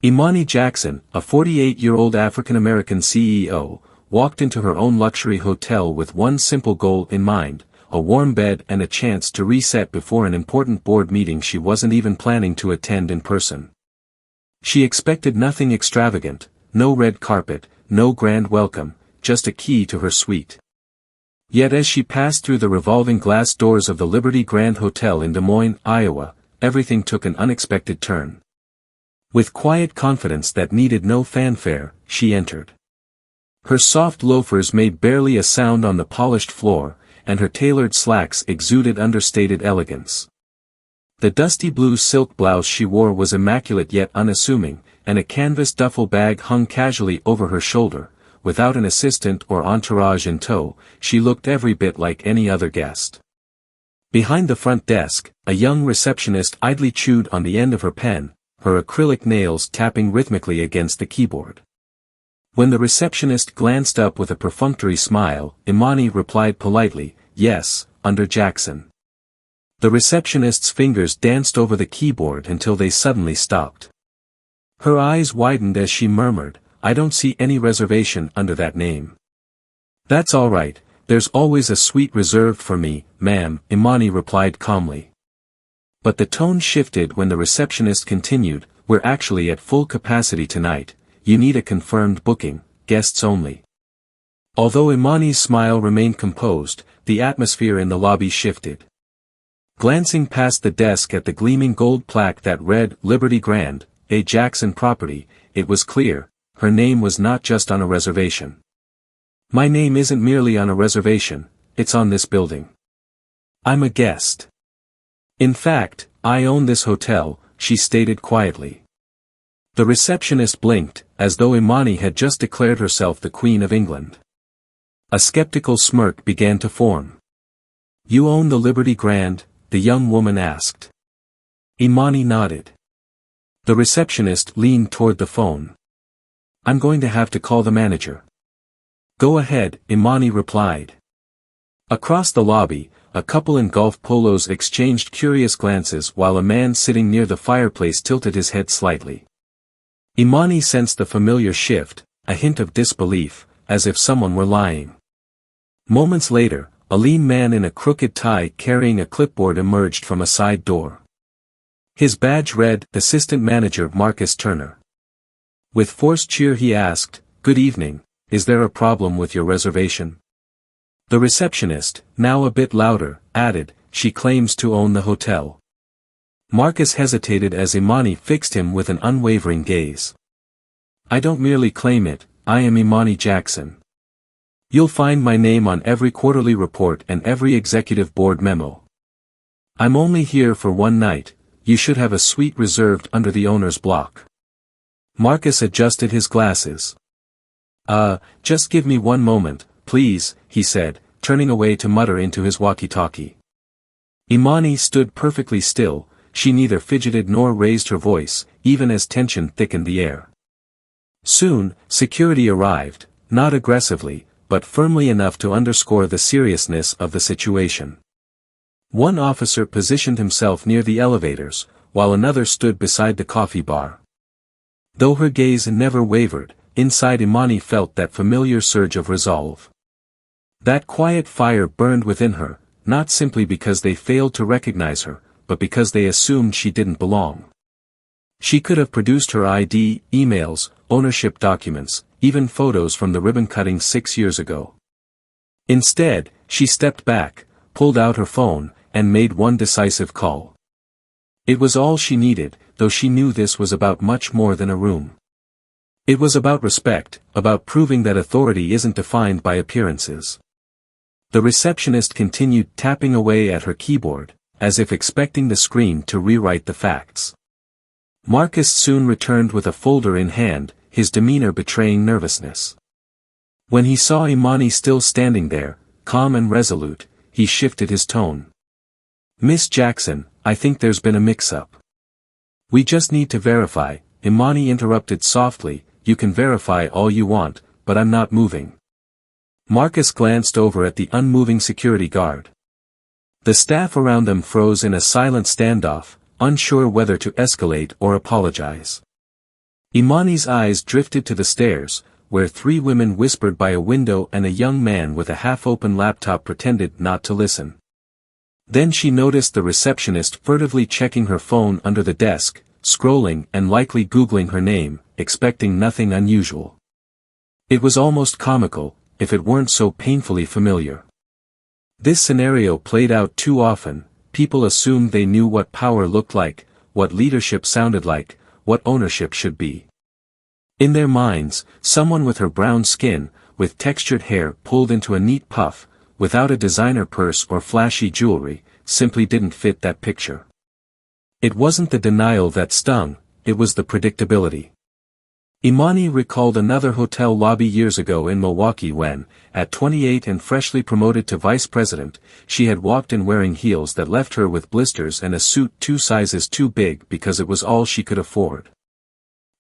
Imani Jackson, a 48-year-old African-American CEO, walked into her own luxury hotel with one simple goal in mind, a warm bed and a chance to reset before an important board meeting she wasn't even planning to attend in person. She expected nothing extravagant, no red carpet, no grand welcome, just a key to her suite. Yet as she passed through the revolving glass doors of the Liberty Grand Hotel in Des Moines, Iowa, everything took an unexpected turn. With quiet confidence that needed no fanfare, she entered. Her soft loafers made barely a sound on the polished floor, and her tailored slacks exuded understated elegance. The dusty blue silk blouse she wore was immaculate yet unassuming, and a canvas duffel bag hung casually over her shoulder. Without an assistant or entourage in tow, she looked every bit like any other guest. Behind the front desk, a young receptionist idly chewed on the end of her pen, her acrylic nails tapping rhythmically against the keyboard. When the receptionist glanced up with a perfunctory smile, Imani replied politely, "Yes, under Jackson." The receptionist's fingers danced over the keyboard until they suddenly stopped. Her eyes widened as she murmured, "I don't see any reservation under that name." "That's all right, there's always a suite reserved for me, ma'am," Imani replied calmly. But the tone shifted when the receptionist continued, "We're actually at full capacity tonight, you need a confirmed booking, guests only." Although Imani's smile remained composed, the atmosphere in the lobby shifted. Glancing past the desk at the gleaming gold plaque that read, "Liberty Grand, a Jackson property," it was clear, her name was not just on a reservation. "My name isn't merely on a reservation, it's on this building. I'm a guest. In fact, I own this hotel," she stated quietly. The receptionist blinked, as though Imani had just declared herself the Queen of England. A skeptical smirk began to form. "You own the Liberty Grand?" the young woman asked. Imani nodded. The receptionist leaned toward the phone. "I'm going to have to call the manager." "Go ahead," Imani replied. Across the lobby, a couple in golf polos exchanged curious glances while a man sitting near the fireplace tilted his head slightly. Imani sensed the familiar shift, a hint of disbelief, as if someone were lying. Moments later, a lean man in a crooked tie carrying a clipboard emerged from a side door. His badge read, "Assistant Manager Marcus Turner." With forced cheer he asked, "Good evening, is there a problem with your reservation?" The receptionist, now a bit louder, added, "She claims to own the hotel." Marcus hesitated as Imani fixed him with an unwavering gaze. "I don't merely claim it, I am Imani Jackson. You'll find my name on every quarterly report and every executive board memo. I'm only here for one night, you should have a suite reserved under the owner's block." Marcus adjusted his glasses. Just give me one moment, please," he said, turning away to mutter into his walkie-talkie. Imani stood perfectly still, she neither fidgeted nor raised her voice, even as tension thickened the air. Soon, security arrived, not aggressively, but firmly enough to underscore the seriousness of the situation. One officer positioned himself near the elevators, while another stood beside the coffee bar. Though her gaze never wavered, inside Imani felt that familiar surge of resolve. That quiet fire burned within her, not simply because they failed to recognize her, but because they assumed she didn't belong. She could have produced her ID, emails, ownership documents, even photos from the ribbon cutting 6 years ago. Instead, she stepped back, pulled out her phone, and made one decisive call. It was all she needed, though she knew this was about much more than a room. It was about respect, about proving that authority isn't defined by appearances. The receptionist continued tapping away at her keyboard, as if expecting the screen to rewrite the facts. Marcus soon returned with a folder in hand, his demeanor betraying nervousness. When he saw Imani still standing there, calm and resolute, he shifted his tone. "Miss Jackson, I think there's been a mix-up." "We just need to verify," Imani interrupted softly, "You can verify all you want, but I'm not moving." Marcus glanced over at the unmoving security guard. The staff around them froze in a silent standoff, unsure whether to escalate or apologize. Imani's eyes drifted to the stairs, where three women whispered by a window and a young man with a half-open laptop pretended not to listen. Then she noticed the receptionist furtively checking her phone under the desk, scrolling and likely Googling her name, expecting nothing unusual. It was almost comical, if it weren't so painfully familiar. This scenario played out too often. People assumed they knew what power looked like, what leadership sounded like, what ownership should be. In their minds, someone with her brown skin, with textured hair pulled into a neat puff, without a designer purse or flashy jewelry, simply didn't fit that picture. It wasn't the denial that stung, it was the predictability. Imani recalled another hotel lobby years ago in Milwaukee when, at 28 and freshly promoted to vice president, she had walked in wearing heels that left her with blisters and a suit 2 sizes too big because it was all she could afford.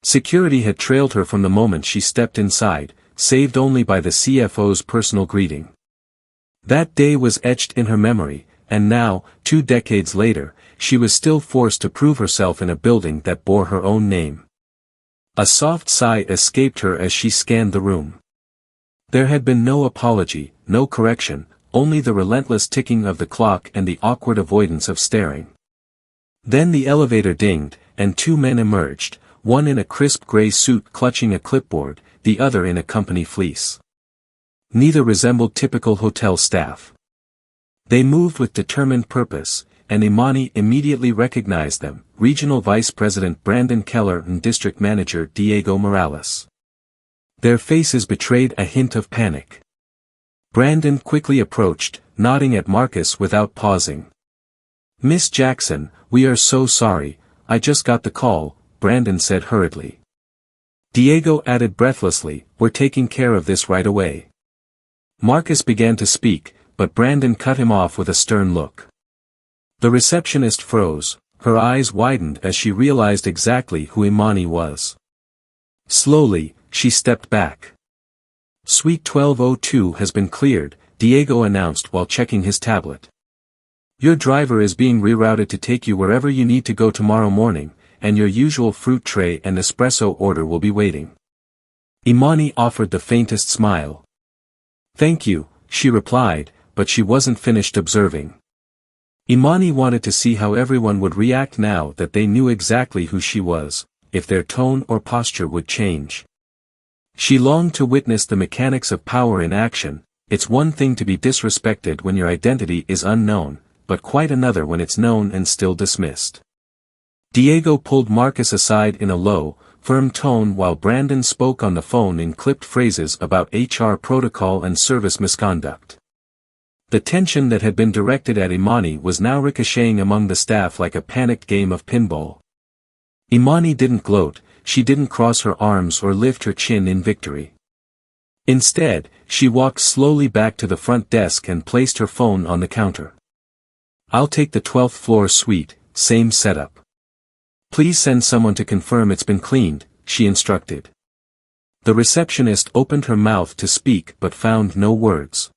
Security had trailed her from the moment she stepped inside, saved only by the CFO's personal greeting. That day was etched in her memory, and now, 2 decades later, she was still forced to prove herself in a building that bore her own name. A soft sigh escaped her as she scanned the room. There had been no apology, no correction, only the relentless ticking of the clock and the awkward avoidance of staring. Then the elevator dinged, and 2 men emerged, one in a crisp gray suit clutching a clipboard, the other in a company fleece. Neither resembled typical hotel staff. They moved with determined purpose, and Imani immediately recognized them, Regional Vice President Brandon Keller and District Manager Diego Morales. Their faces betrayed a hint of panic. Brandon quickly approached, nodding at Marcus without pausing. "Miss Jackson, we are so sorry, I just got the call," Brandon said hurriedly. Diego added breathlessly, "We're taking care of this right away." Marcus began to speak, but Brandon cut him off with a stern look. The receptionist froze, her eyes widened as she realized exactly who Imani was. Slowly, she stepped back. "Suite 1202 has been cleared," Diego announced while checking his tablet. "Your driver is being rerouted to take you wherever you need to go tomorrow morning, and your usual fruit tray and espresso order will be waiting." Imani offered the faintest smile. "Thank you," she replied, but she wasn't finished observing. Imani wanted to see how everyone would react now that they knew exactly who she was, if their tone or posture would change. She longed to witness the mechanics of power in action. It's one thing to be disrespected when your identity is unknown, but quite another when it's known and still dismissed. Diego pulled Marcus aside in a low, firm tone while Brandon spoke on the phone in clipped phrases about HR protocol and service misconduct. The tension that had been directed at Imani was now ricocheting among the staff like a panicked game of pinball. Imani didn't gloat, she didn't cross her arms or lift her chin in victory. Instead, she walked slowly back to the front desk and placed her phone on the counter. "I'll take the 12th floor suite, same setup. Please send someone to confirm it's been cleaned," she instructed. The receptionist opened her mouth to speak but found no words.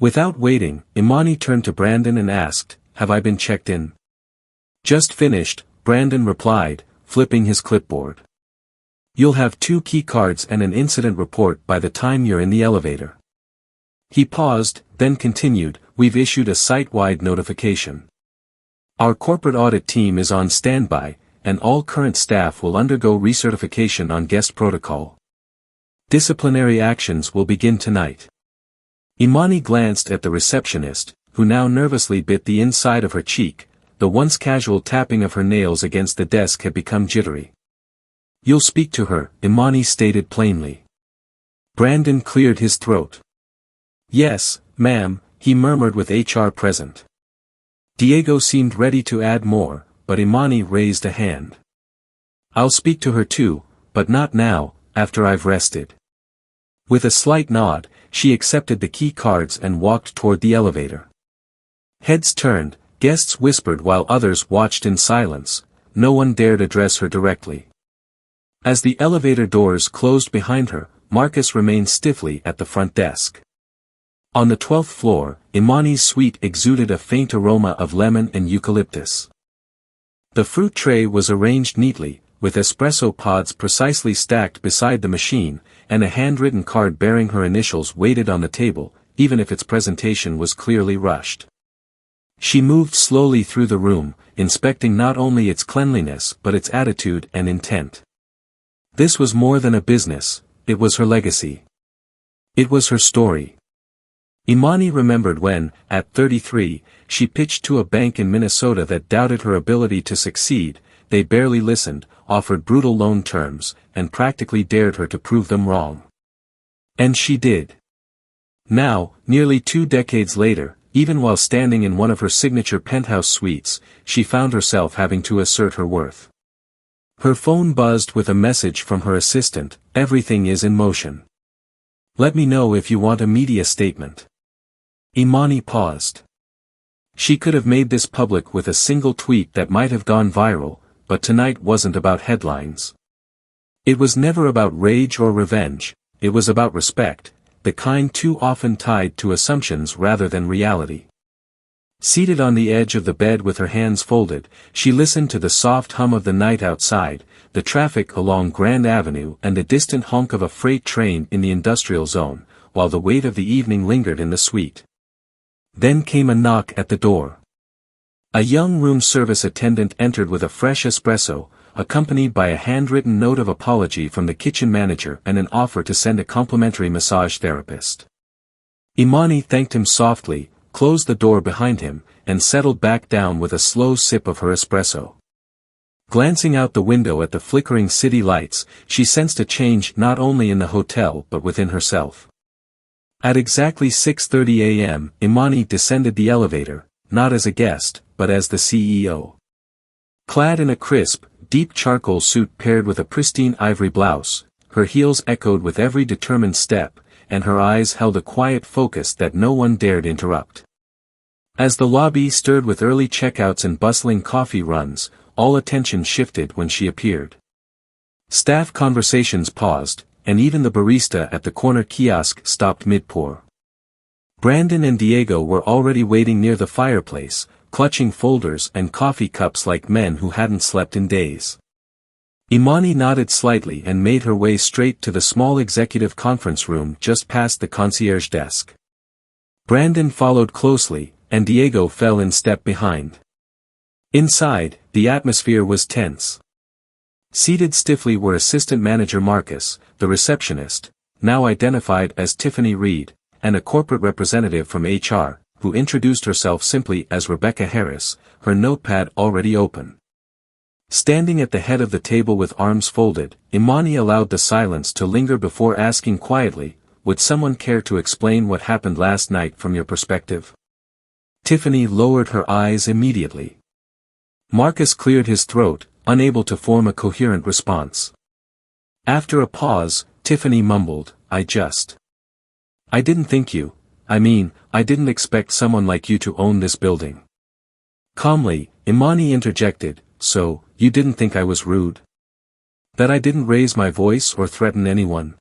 Without waiting, Imani turned to Brandon and asked, "Have I been checked in?" "Just finished," Brandon replied, flipping his clipboard. "You'll have 2 key cards and an incident report by the time you're in the elevator." He paused, then continued, "We've issued a site-wide notification. Our corporate audit team is on standby, and all current staff will undergo recertification on guest protocol. Disciplinary actions will begin tonight." Imani glanced at the receptionist, who now nervously bit the inside of her cheek. The once casual tapping of her nails against the desk had become jittery. "You'll speak to her," Imani stated plainly. Brandon cleared his throat. "Yes, ma'am," he murmured with HR present. Diego seemed ready to add more, but Imani raised a hand. "I'll speak to her too, but not now, after I've rested." With a slight nod, she accepted the key cards and walked toward the elevator. Heads turned, guests whispered while others watched in silence. No one dared address her directly. As the elevator doors closed behind her, Marcus remained stiffly at the front desk. On the 12th floor, Imani's suite exuded a faint aroma of lemon and eucalyptus. The fruit tray was arranged neatly, with espresso pods precisely stacked beside the machine, and a handwritten card bearing her initials waited on the table, even if its presentation was clearly rushed. She moved slowly through the room, inspecting not only its cleanliness but its attitude and intent. This was more than a business, it was her legacy. It was her story. Imani remembered when, at 33, she pitched to a bank in Minnesota that doubted her ability to succeed. They barely listened, offered brutal loan terms, and practically dared her to prove them wrong. And she did. Now, nearly 2 decades later, even while standing in one of her signature penthouse suites, she found herself having to assert her worth. Her phone buzzed with a message from her assistant, "Everything is in motion. Let me know if you want a media statement." Imani paused. She could have made this public with a single tweet that might have gone viral, but tonight wasn't about headlines. It was never about rage or revenge, it was about respect, the kind too often tied to assumptions rather than reality. Seated on the edge of the bed with her hands folded, she listened to the soft hum of the night outside, the traffic along Grand Avenue and the distant honk of a freight train in the industrial zone, while the weight of the evening lingered in the suite. Then came a knock at the door. A young room service attendant entered with a fresh espresso, accompanied by a handwritten note of apology from the kitchen manager and an offer to send a complimentary massage therapist. Imani thanked him softly, closed the door behind him, and settled back down with a slow sip of her espresso. Glancing out the window at the flickering city lights, she sensed a change not only in the hotel but within herself. At exactly 6:30 a.m., Imani descended the elevator, not as a guest, but as the CEO. Clad in a crisp, deep charcoal suit paired with a pristine ivory blouse, her heels echoed with every determined step, and her eyes held a quiet focus that no one dared interrupt. As the lobby stirred with early checkouts and bustling coffee runs, all attention shifted when she appeared. Staff conversations paused, and even the barista at the corner kiosk stopped mid-pour. Brandon and Diego were already waiting near the fireplace, clutching folders and coffee cups like men who hadn't slept in days. Imani nodded slightly and made her way straight to the small executive conference room just past the concierge desk. Brandon followed closely, and Diego fell in step behind. Inside, the atmosphere was tense. Seated stiffly were Assistant Manager Marcus, the receptionist, now identified as Tiffany Reed, and a corporate representative from HR, who introduced herself simply as Rebecca Harris, her notepad already open. Standing at the head of the table with arms folded, Imani allowed the silence to linger before asking quietly, "Would someone care to explain what happened last night from your perspective?" Tiffany lowered her eyes immediately. Marcus cleared his throat, unable to form a coherent response. After a pause, Tiffany mumbled, I didn't think you, I didn't expect someone like you to own this building." Calmly, Imani interjected, "So, you didn't think I was rude? That I didn't raise my voice or threaten anyone?"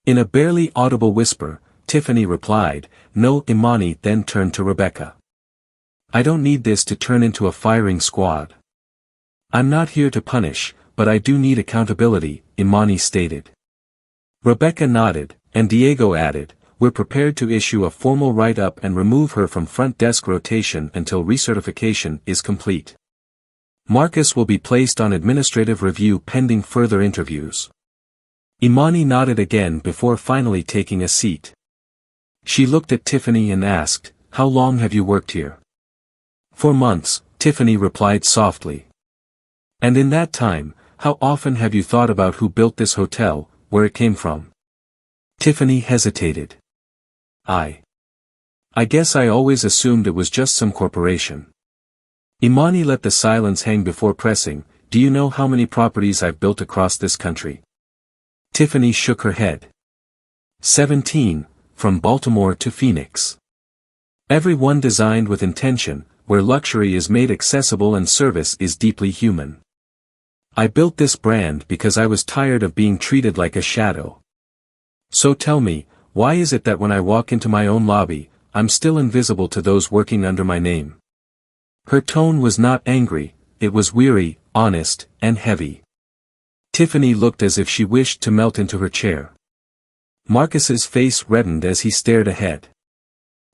In a barely audible whisper, Tiffany replied, "No." Imani then turned to Rebecca. "I don't need this to turn into a firing squad. I'm not here to punish, but I do need accountability," Imani stated. Rebecca nodded, and Diego added, "We're prepared to issue a formal write-up and remove her from front desk rotation until recertification is complete. Marcus will be placed on administrative review pending further interviews." Imani nodded again before finally taking a seat. She looked at Tiffany and asked, "How long have you worked here?" "4 months," Tiffany replied softly. "And in that time, how often have you thought about who built this hotel, where it came from?" Tiffany hesitated. I guess I always assumed it was just some corporation." Imani let the silence hang before pressing, "Do you know how many properties I've built across this country?" Tiffany shook her head. 17, from Baltimore to Phoenix. Every one designed with intention, where luxury is made accessible and service is deeply human. I built this brand because I was tired of being treated like a shadow. So tell me, why is it that when I walk into my own lobby, I'm still invisible to those working under my name?" Her tone was not angry, it was weary, honest, and heavy. Tiffany looked as if she wished to melt into her chair. Marcus's face reddened as he stared ahead.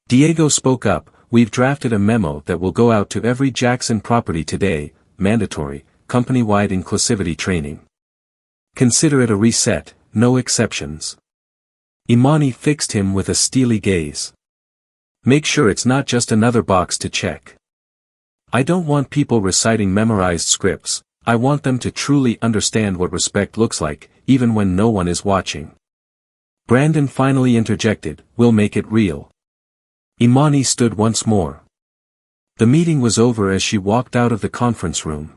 Diego spoke up, "We've drafted a memo that will go out to every Jackson property today, mandatory, company-wide inclusivity training. Consider it a reset, no exceptions." Imani fixed him with a steely gaze. "Make sure it's not just another box to check. I don't want people reciting memorized scripts, I want them to truly understand what respect looks like, even when no one is watching." Brandon finally interjected, "We'll make it real." Imani stood once more. The meeting was over as she walked out of the conference room.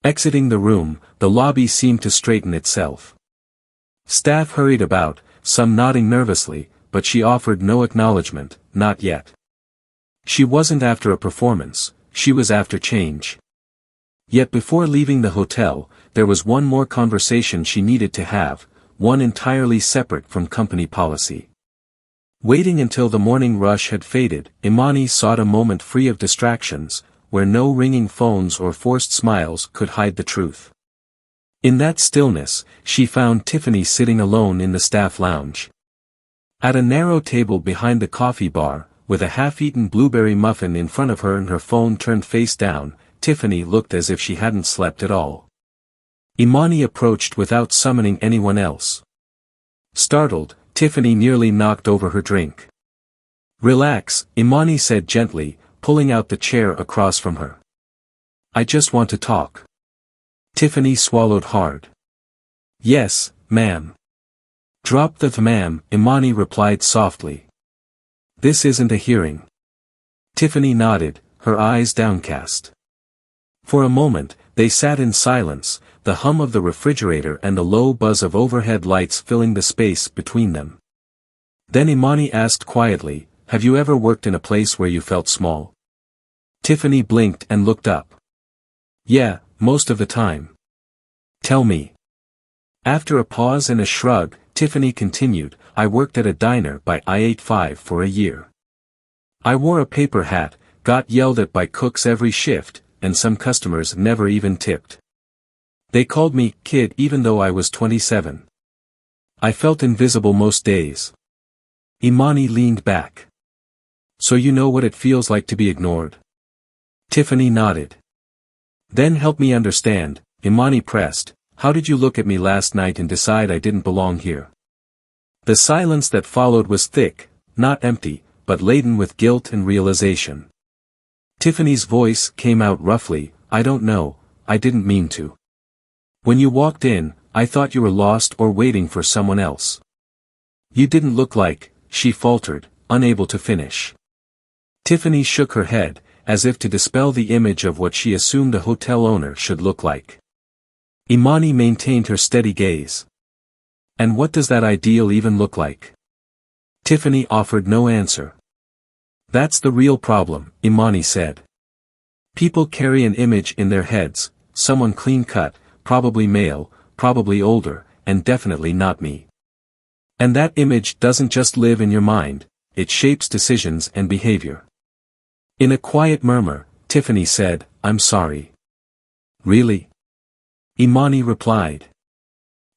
Exiting the room, the lobby seemed to straighten itself. Staff hurried about, some nodding nervously, but she offered no acknowledgement, not yet. She wasn't after a performance, she was after change. Yet before leaving the hotel, there was one more conversation she needed to have, one entirely separate from company policy. Waiting until the morning rush had faded, Imani sought a moment free of distractions, where no ringing phones or forced smiles could hide the truth. In that stillness, she found Tiffany sitting alone in the staff lounge. At a narrow table behind the coffee bar, with a half-eaten blueberry muffin in front of her and her phone turned face down, Tiffany looked as if she hadn't slept at all. Imani approached without summoning anyone else. Startled, Tiffany nearly knocked over her drink. "Relax," Imani said gently, pulling out the chair across from her. "I just want to talk." Tiffany swallowed hard. "Yes, ma'am." "Drop the ma'am," Imani replied softly. "This isn't a hearing." Tiffany nodded, her eyes downcast. For a moment, they sat in silence, the hum of the refrigerator and the low buzz of overhead lights filling the space between them. Then Imani asked quietly, "Have you ever worked in a place where you felt small?" Tiffany blinked and looked up. "Yeah, most of the time." "Tell me." After a pause and a shrug, Tiffany continued, "I worked at a diner by I-85 for a year. I wore a paper hat, got yelled at by cooks every shift, and some customers never even tipped. They called me kid even though I was 27. I felt invisible most days." Imani leaned back. "So you know what it feels like to be ignored?" Tiffany nodded. "Then help me understand," Imani pressed, "how did you look at me last night and decide I didn't belong here?" The silence that followed was thick, not empty, but laden with guilt and realization. Tiffany's voice came out roughly, "I don't know, I didn't mean to. When you walked in, I thought you were lost or waiting for someone else. You didn't look like," she faltered, unable to finish. Tiffany shook her head, as if to dispel the image of what she assumed a hotel owner should look like. Imani maintained her steady gaze. "And what does that ideal even look like?" Tiffany offered no answer. "That's the real problem," Imani said. "People carry an image in their heads, someone clean-cut, probably male, probably older, and definitely not me. And that image doesn't just live in your mind, it shapes decisions and behavior." In a quiet murmur, Tiffany said, "I'm sorry." "Really?" Imani replied.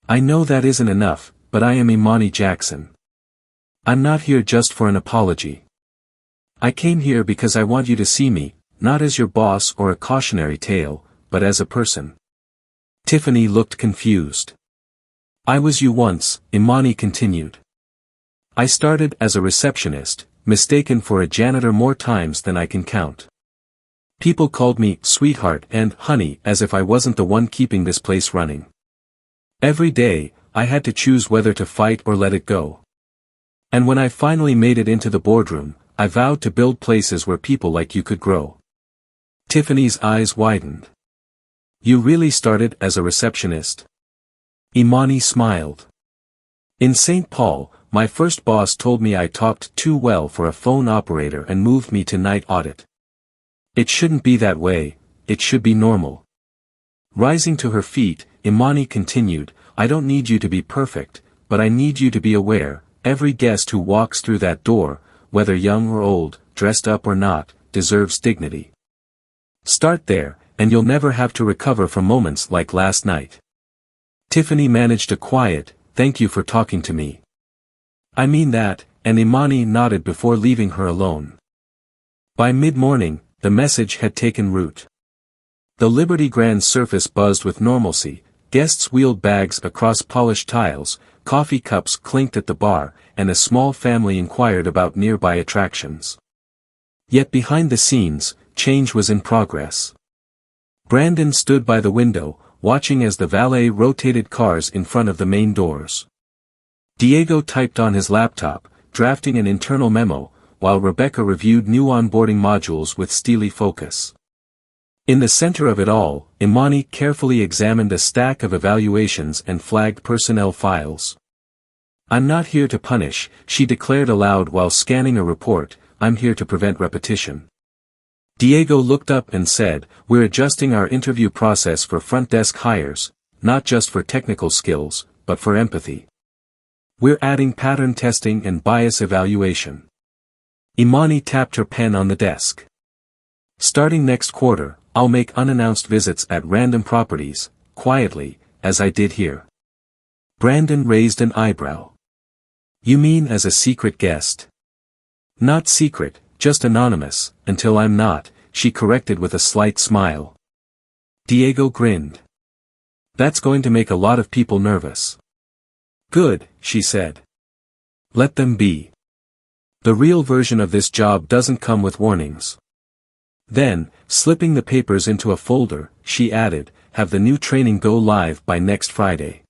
"I know that isn't enough, but I am Imani Jackson. I'm not here just for an apology. I came here because I want you to see me, not as your boss or a cautionary tale, but as a person." Tiffany looked confused. "I was you once," Imani continued. "I started as a receptionist, mistaken for a janitor more times than I can count. People called me sweetheart and honey as if I wasn't the one keeping this place running. Every day, I had to choose whether to fight or let it go. And when I finally made it into the boardroom, I vowed to build places where people like you could grow." Tiffany's eyes widened. "You really started as a receptionist?" Imani smiled. "In St. Paul, my first boss told me I talked too well for a phone operator and moved me to night audit. It shouldn't be that way, it should be normal." Rising to her feet, Imani continued, "I don't need you to be perfect, but I need you to be aware, every guest who walks through that door, whether young or old, dressed up or not, deserves dignity. Start there, and you'll never have to recover from moments like last night." Tiffany managed a quiet, "Thank you for talking to me." "I mean that," and Imani nodded before leaving her alone. By mid-morning, the message had taken root. The Liberty Grand's surface buzzed with normalcy, guests wheeled bags across polished tiles, coffee cups clinked at the bar, and a small family inquired about nearby attractions. Yet behind the scenes, change was in progress. Brandon stood by the window, watching as the valet rotated cars in front of the main doors. Diego typed on his laptop, drafting an internal memo, while Rebecca reviewed new onboarding modules with steely focus. In the center of it all, Imani carefully examined a stack of evaluations and flagged personnel files. "I'm not here to punish," she declared aloud while scanning a report, "I'm here to prevent repetition." Diego looked up and said, "We're adjusting our interview process for front desk hires, not just for technical skills, but for empathy. We're adding pattern testing and bias evaluation." Imani tapped her pen on the desk. "Starting next quarter, I'll make unannounced visits at random properties, quietly, as I did here." Brandon raised an eyebrow. "You mean as a secret guest?" "Not secret, just anonymous, until I'm not," she corrected with a slight smile. Diego grinned. "That's going to make a lot of people nervous." "Good," she said. "Let them be. The real version of this job doesn't come with warnings." Then, slipping the papers into a folder, she added, "Have the new training go live by next Friday.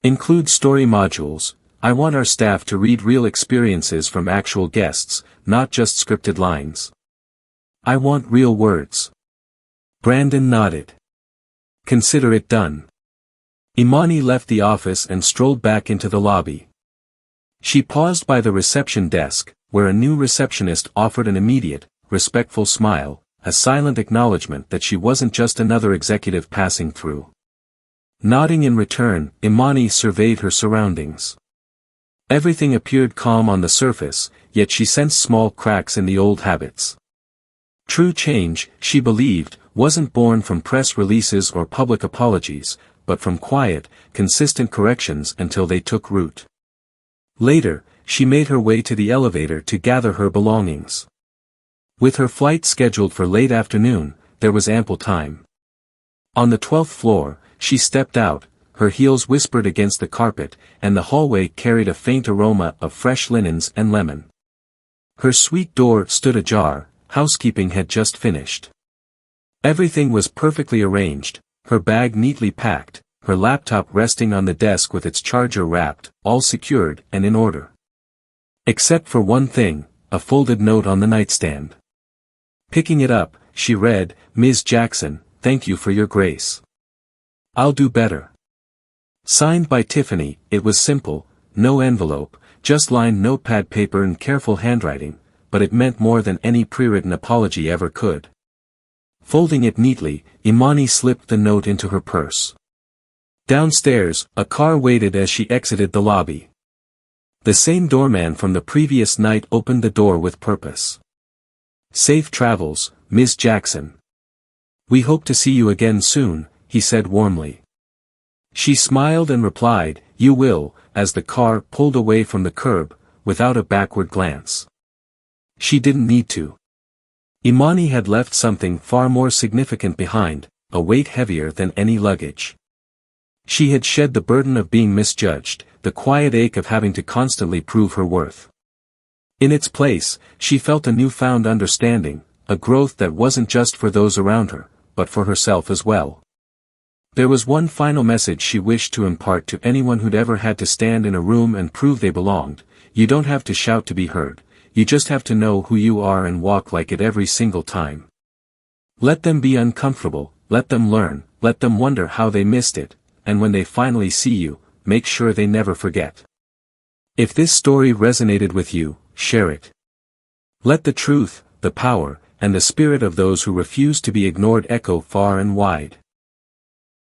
Include story modules. I want our staff to read real experiences from actual guests, not just scripted lines. I want real words." Brandon nodded. "Consider it done." Imani left the office and strolled back into the lobby. She paused by the reception desk, where a new receptionist offered an immediate, respectful smile, a silent acknowledgement that she wasn't just another executive passing through. Nodding in return, Imani surveyed her surroundings. Everything appeared calm on the surface, yet she sensed small cracks in the old habits. True change, she believed, wasn't born from press releases or public apologies, but from quiet, consistent corrections until they took root. Later, she made her way to the elevator to gather her belongings. With her flight scheduled for late afternoon, there was ample time. On the 12th floor, she stepped out, her heels whispered against the carpet, and the hallway carried a faint aroma of fresh linens and lemon. Her suite door stood ajar, housekeeping had just finished. Everything was perfectly arranged, her bag neatly packed, her laptop resting on the desk with its charger wrapped, all secured and in order. Except for one thing, a folded note on the nightstand. Picking it up, she read, "Ms. Jackson, thank you for your grace. I'll do better." Signed by Tiffany, it was simple, no envelope, just lined notepad paper and careful handwriting, but it meant more than any pre-written apology ever could. Folding it neatly, Imani slipped the note into her purse. Downstairs, a car waited as she exited the lobby. The same doorman from the previous night opened the door with purpose. "Safe travels, Ms. Jackson. We hope to see you again soon," he said warmly. She smiled and replied, "You will," as the car pulled away from the curb, without a backward glance. She didn't need to. Imani had left something far more significant behind, a weight heavier than any luggage. She had shed the burden of being misjudged, the quiet ache of having to constantly prove her worth. In its place, she felt a newfound understanding, a growth that wasn't just for those around her, but for herself as well. There was one final message she wished to impart to anyone who'd ever had to stand in a room and prove they belonged: you don't have to shout to be heard, you just have to know who you are and walk like it every single time. Let them be uncomfortable, let them learn, let them wonder how they missed it, and when they finally see you, make sure they never forget. If this story resonated with you, share it. Let the truth, the power, and the spirit of those who refuse to be ignored echo far and wide.